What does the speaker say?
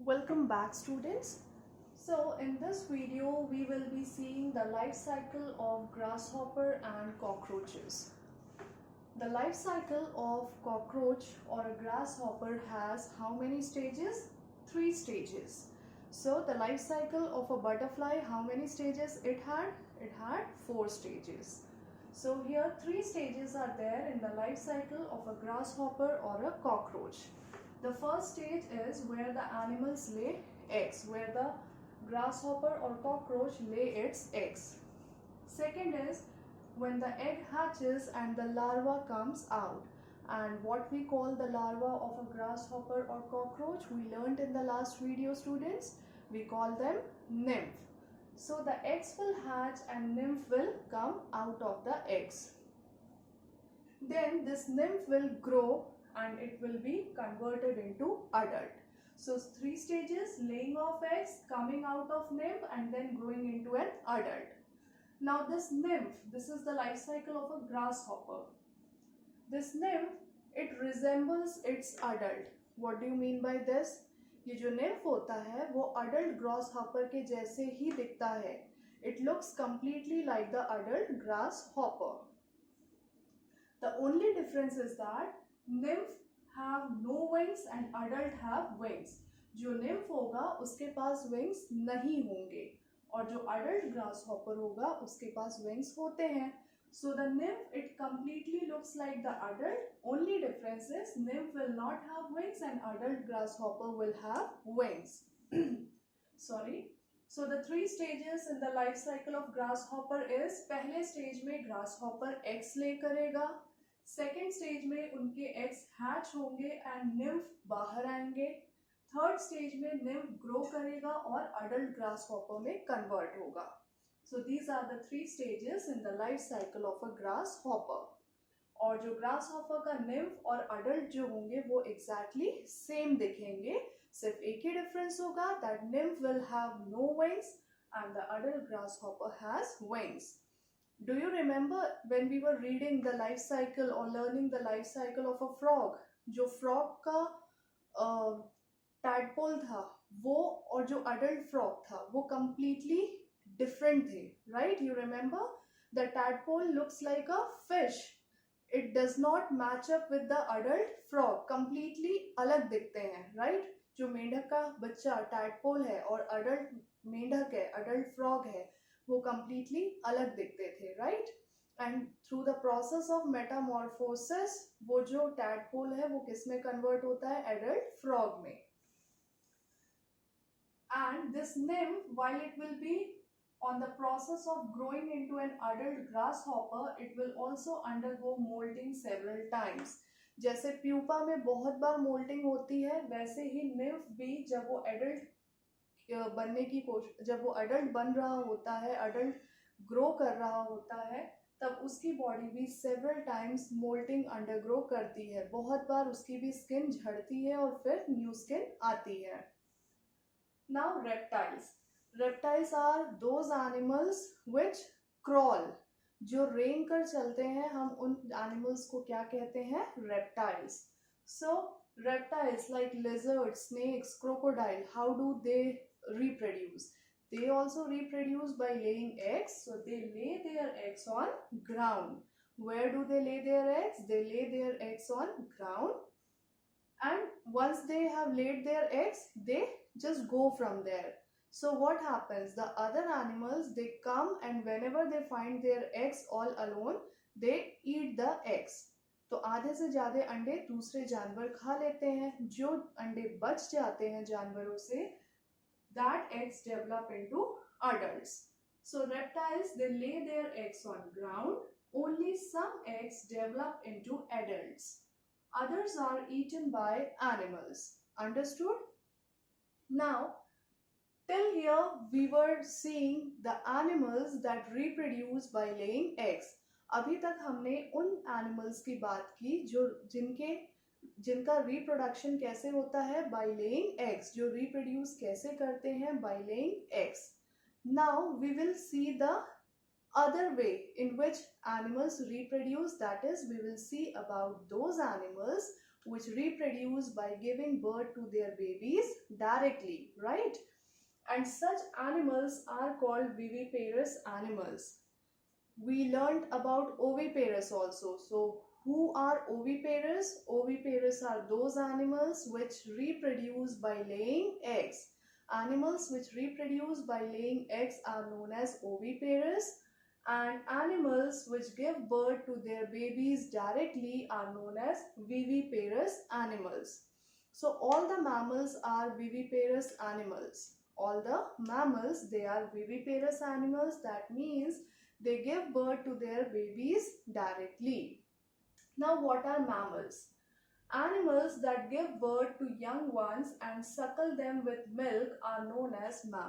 Welcome back, students. So in this video we will be seeing the life cycle of grasshopper and cockroaches. The life cycle of cockroach or a grasshopper has how many stages? 3 stages. So the life cycle of a butterfly, how many stages it had? It had 4 stages. So here 3 stages are there in the life cycle of a grasshopper or a cockroach. The first stage is where the animals lay eggs, where the grasshopper or cockroach lay its eggs. Second is when the egg hatches and the larva comes out. And what we call the larva of a grasshopper or cockroach, we learned in the last video, students. We call them nymph. So the eggs will hatch and nymph will come out of the eggs. Then this nymph will grow and it will be converted into adult. So 3 stages: laying of eggs, coming out of nymph, and then growing into an adult. Now this nymph, this is the life cycle of a grasshopper. This nymph, it resembles its adult. What do you mean by this? ये जो nymph होता है वो adult grasshopper के जैसे ही दिखता है. It looks completely like the adult grasshopper. The only difference is that nymph have no wings and adult have wings. जो nymph होगा उसके पास wings नहीं होंगे और जो adult grasshopper होगा उसके पास wings होते हैं. So the nymph, it completely looks like the adult. Only difference is nymph will not have wings and adult grasshopper will have wings. Sorry. So the 3 stages in the life cycle of grasshopper is, पहले stage में grasshopper eggs lay करेगा. Second stage में उनके eggs hatch होंगे and nymph बाहर आएंगे. थर्ड स्टेज में निम्फ ग्रो करेगा और अडल्ट ग्रासहॉपर में कन्वर्ट होगा. So these are the 3 stages in the life cycle of a grasshopper. और जो ग्रासहॉपर का निम्फ और अडल्ट जो होंगे वो एग्जैक्टली सेम दिखेंगे. सिर्फ एक ही डिफरेंस होगा that nymph will have no wings and the adult grasshopper has wings. Do you remember when we were reading the life cycle or learning the life cycle of a frog? जो frog का tadpole था वो और जो adult frog था वो completely different थे, right? You remember? The tadpole looks like a fish. It does not match up with the adult frog. Completely अलग दिखते हैं, right? जो मेंढक का बच्चा tadpole है और adult मेंढक है, adult frog है, वो completely अलग दिखते थे, right? And through the process of metamorphosis वो जो tadpole है वो किस में convert होता है? adult frog में. And this nymph, while it will be on the process of growing into an adult grasshopper, it will also undergo molting several times. जैसे प्यूपा में बहुत बार मोल्टिंग होती है वैसे ही nymph भी जब वो adult बनने की कोशिश, जब वो अडल्ट बन रहा होता है, अडल्ट ग्रो कर रहा होता है, तब उसकी बॉडी भी सेवरल टाइम्स मोल्टिंग अंडरग्रो करती है. बहुत बार उसकी भी स्किन झड़ती है और फिर न्यू स्किन आती है. Now reptiles. Reptiles are those animals which crawl. जो रेंग कर चलते हैं हम उन एनिमल्स को क्या कहते हैं? Reptiles. So reptiles like lizards, snakes, crocodile, how do they reproduce? They also reproduce by laying eggs. So they lay their eggs on ground. Where do they lay their eggs? They lay their eggs on ground, and once they have laid their eggs they just go from there. So what happens? The other animals, they come and whenever they find their eggs all alone, they eat the eggs. तो आधे से ज्यादा अंडे दूसरे जानवर खा लेते हैं. जो अंडे बच जाते हैं जानवरों से, that eggs develop into adults. So reptiles, they lay their eggs on ground. Only some eggs develop into adults. Others are eaten by animals. Understood? Now, till here we were seeing the animals that reproduce by laying eggs. अभी तक हमने उन animals की बात की जो जिनका reproduction कैसे होता है? By laying eggs. जो रिप्रोड्यूस कैसे करते हैं? By laying eggs. Now we will see the other way in which animals reproduce. That is, we will see about those animals which reproduce by giving birth to their babies directly, right? And such animals are called viviparous animals. We learned about oviparous also. So who are oviparous? Oviparous are those animals which reproduce by laying eggs. Animals which reproduce by laying eggs are known as oviparous, and animals which give birth to their babies directly are known as viviparous animals. So all the mammals are viviparous animals. All the mammals, they are viviparous animals. That means they give birth to their babies directly. Now, what are mammals? Animals that give birth to young ones and suckle them with milk are known as mammals.